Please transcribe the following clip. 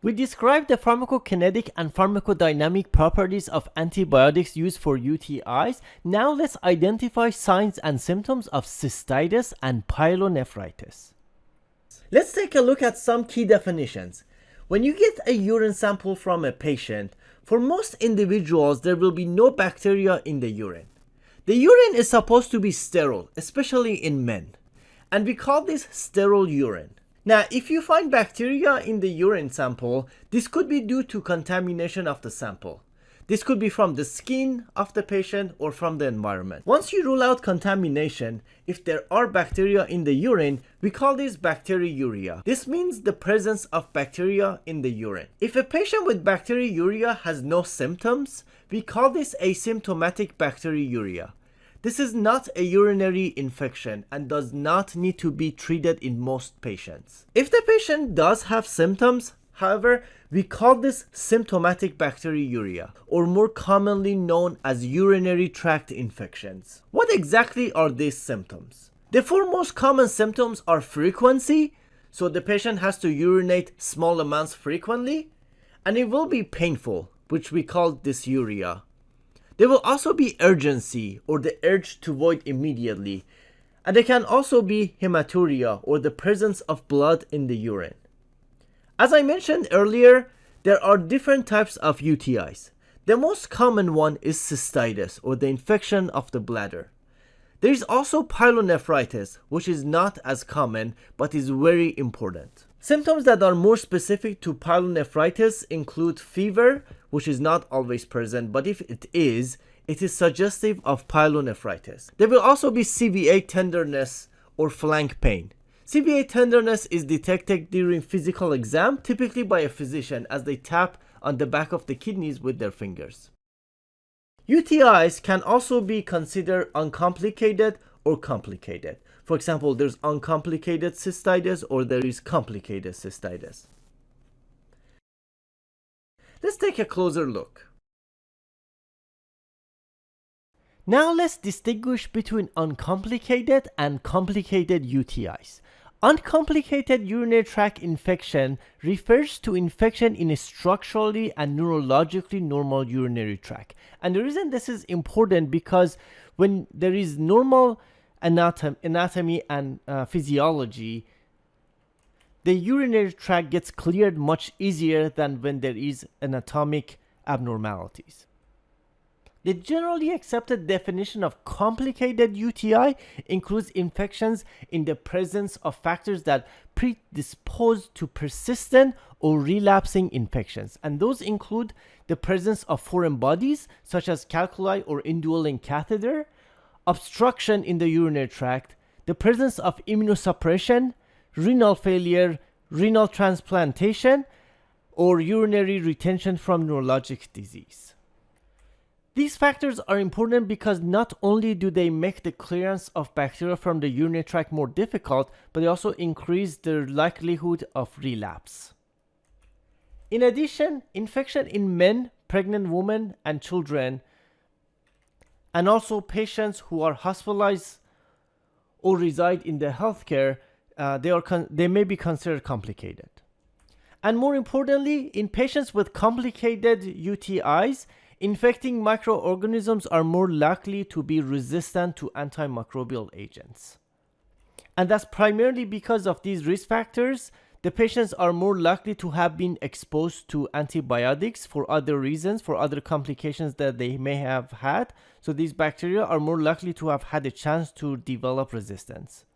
We described the pharmacokinetic and pharmacodynamic properties of antibiotics used for UTIs. Now let's identify signs and symptoms of cystitis and pyelonephritis. Let's take a look at some key definitions. When you get a urine sample from a patient, for most individuals there will be no bacteria in the urine. The urine is supposed to be sterile, especially in men, and we call this sterile urine. Now, if you find bacteria in the urine sample, this could be due to contamination of the sample. This could be from the skin of the patient or from the environment. Once you rule out contamination, if there are bacteria in the urine, we call this bacteriuria. This means the presence of bacteria in the urine. If a patient with bacteriuria has no symptoms, we call this asymptomatic bacteriuria. This is not a urinary infection and does not need to be treated in most patients. If the patient does have symptoms, however, we call this symptomatic bacteriuria, or more commonly known as urinary tract infections. What exactly are these symptoms? The four most common symptoms are frequency, so the patient has to urinate small amounts frequently, and it will be painful, which we call dysuria. There will also be urgency, or the urge to void immediately, and there can also be hematuria, or the presence of blood in the urine. As I mentioned earlier, there are different types of UTIs. The most common one is cystitis, or the infection of the bladder. There is also pyelonephritis, which is not as common but is very important. Symptoms that are more specific to pyelonephritis include fever, which is not always present, but if it is suggestive of pyelonephritis. There will also be CVA tenderness or flank pain. CVA tenderness is detected during physical exam, typically by a physician as they tap on the back of the kidneys with their fingers. UTIs can also be considered uncomplicated or complicated. For example, there's uncomplicated cystitis or there is complicated cystitis. Let's take a closer look. Now let's distinguish between uncomplicated and complicated UTIs. Uncomplicated urinary tract infection refers to infection in a structurally and neurologically normal urinary tract. And the reason this is important because when there is normal anatomy and physiology, the urinary tract gets cleared much easier than when there is anatomic abnormalities. The generally accepted definition of complicated UTI includes infections in the presence of factors that predispose to persistent or relapsing infections. And those include the presence of foreign bodies, such as calculi or indwelling catheter, obstruction in the urinary tract, the presence of immunosuppression, renal failure, renal transplantation, or urinary retention from neurologic disease. These factors are important because not only do they make the clearance of bacteria from the urinary tract more difficult, but they also increase the likelihood of relapse. In addition, infection in men, pregnant women, and children, and also patients who are hospitalized or reside in the healthcare, they may be considered complicated. And more importantly, in patients with complicated UTIs, infecting microorganisms are more likely to be resistant to antimicrobial agents. And that's primarily because of these risk factors. The patients are more likely to have been exposed to antibiotics for other reasons, for other complications that they may have had. So these bacteria are more likely to have had a chance to develop resistance.